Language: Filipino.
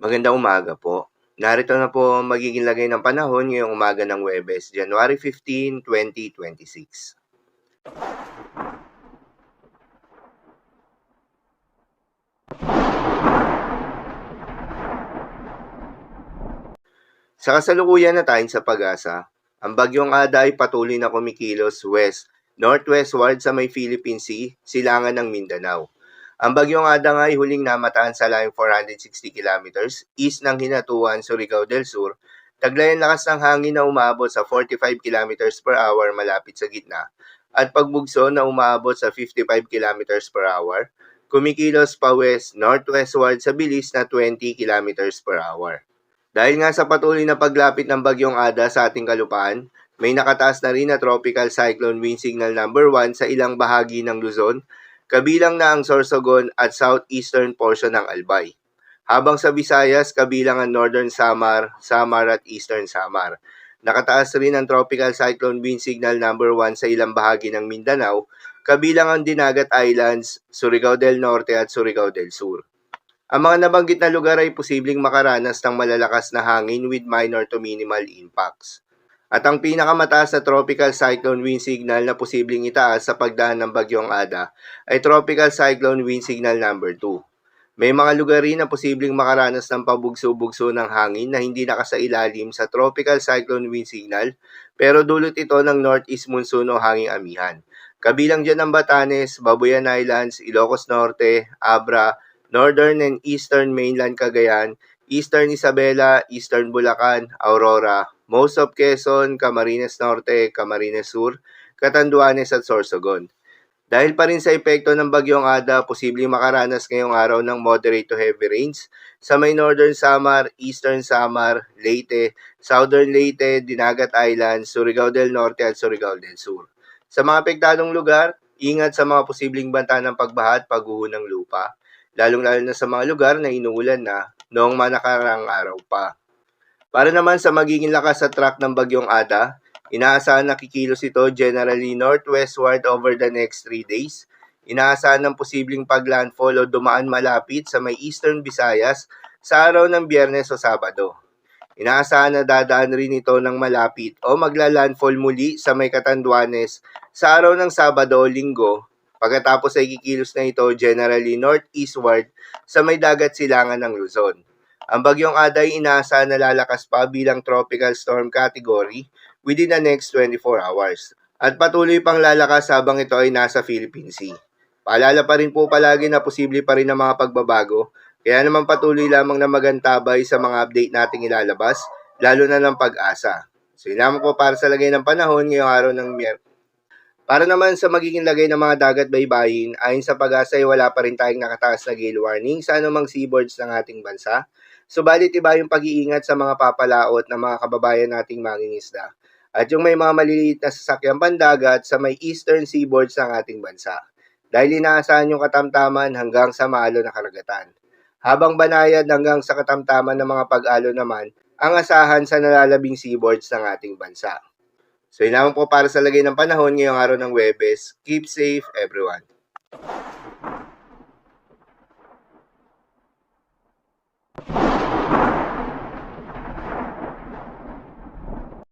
Magandang umaga po. Narito na po ang magiging lagay ng panahon ngayong umaga ng Huwebes, January 15, 2026. Sa kasalukuyan na tayong sa pag-asa, ang bagyong Ada ay patuloy na kumikilos northwestward sa may Philippine Sea, silangan ng Mindanao. Ang bagyong Ada nga ay huling namataan sa layong 460 kilometers east ng Hinatuan, Surigao del Sur. Taglay ang lakas ng hangin na umaabot sa 45 kilometers per hour malapit sa gitna at pagbugso na umaabot sa 55 kilometers per hour. Kumikilos pa northwestward sa bilis na 20 kilometers per hour. Dahil nga sa patuloy na paglapit ng bagyong Ada sa ating kalupaan, may nakataas na rin na tropical cyclone wind signal number 1 sa ilang bahagi ng Luzon, kabilang na ang Sorsogon at southeastern portion ng Albay. Habang sa Visayas, kabilang ang Northern Samar, Samar at Eastern Samar. Nakataas rin ang tropical cyclone wind signal number 1 sa ilang bahagi ng Mindanao, kabilang ang Dinagat Islands, Surigao del Norte at Surigao del Sur. Ang mga nabanggit na lugar ay posibleng makaranas ng malalakas na hangin with minor to minimal impacts. At ang pinakamataas na tropical cyclone wind signal na posibleng itaas sa pagdaan ng bagyong Ada ay tropical cyclone wind signal number 2. May mga lugar rin na posibleng makaranas ng pabugso-bugso ng hangin na hindi nakasailalim sa tropical cyclone wind signal pero dulot ito ng northeast monsoon o hanging amihan. Kabilang dyan ang Batanes, Babuyan Islands, Ilocos Norte, Abra, Northern and Eastern Mainland Cagayan, Eastern Isabela, Eastern Bulacan, Aurora, most of Quezon, Camarines Norte, Camarines Sur, Catanduanes at Sorsogon. Dahil pa rin sa epekto ng bagyong Ada, posibleng makaranas ngayong araw ng moderate to heavy rains sa may Northern Samar, Eastern Samar, Leyte, Southern Leyte, Dinagat Islands, Surigao del Norte at Surigao del Sur. Sa mga apektadong lugar, ingat sa mga posibleng banta ng pagbaha at pagguho ng lupa, lalong-lalo na sa mga lugar na inuulan na noong nakarang araw pa. Para naman sa magiging lakas sa track ng bagyong Ada, inaasahan na kikilos ito generally northwestward over the next 3 days. Inaasahan ng posibleng paglandfall o dumaan malapit sa may Eastern Visayas sa araw ng Biyernes o Sabado. Inaasahan na dadaan rin ito ng malapit o maglalandfall muli sa may Catanduanes sa araw ng Sabado o Linggo. Pagkatapos ay kikilos na ito generally northeastward sa may dagat silangan ng Luzon. Ang bagyong Ada ay inaasahan na lalakas pa bilang tropical storm category within the next 24 hours. At patuloy pang lalakas habang ito ay nasa Philippine Sea. Paalala pa rin po palagi na posible pa rin ang mga pagbabago, kaya naman patuloy lamang na magantabay sa mga update nating ilalabas, lalo na ng Pag-asa. So yun naman po para sa lagay ng panahon ngayong araw ng Miyerkules. Para naman sa magiging lagay ng mga dagat baybayin, ayon sa Pag-asa ay wala pa rin tayong nakataas na gale warning sa anumang seaboards ng ating bansa. Subalit iba yung pag-iingat sa mga papalaot ng mga kababayan nating mangingisda. At yung may mga maliliit na sasakyang pandagat sa may eastern seaboards ng ating bansa. Dahil inaasahan yung katamtaman hanggang sa maalo na karagatan. Habang banayad hanggang sa katamtaman ng mga pag-alo naman, ang asahan sa nalalabing seaboards ng ating bansa. So yun naman po para sa lagay ng panahon ngayong araw ng Huwebes. Keep safe everyone.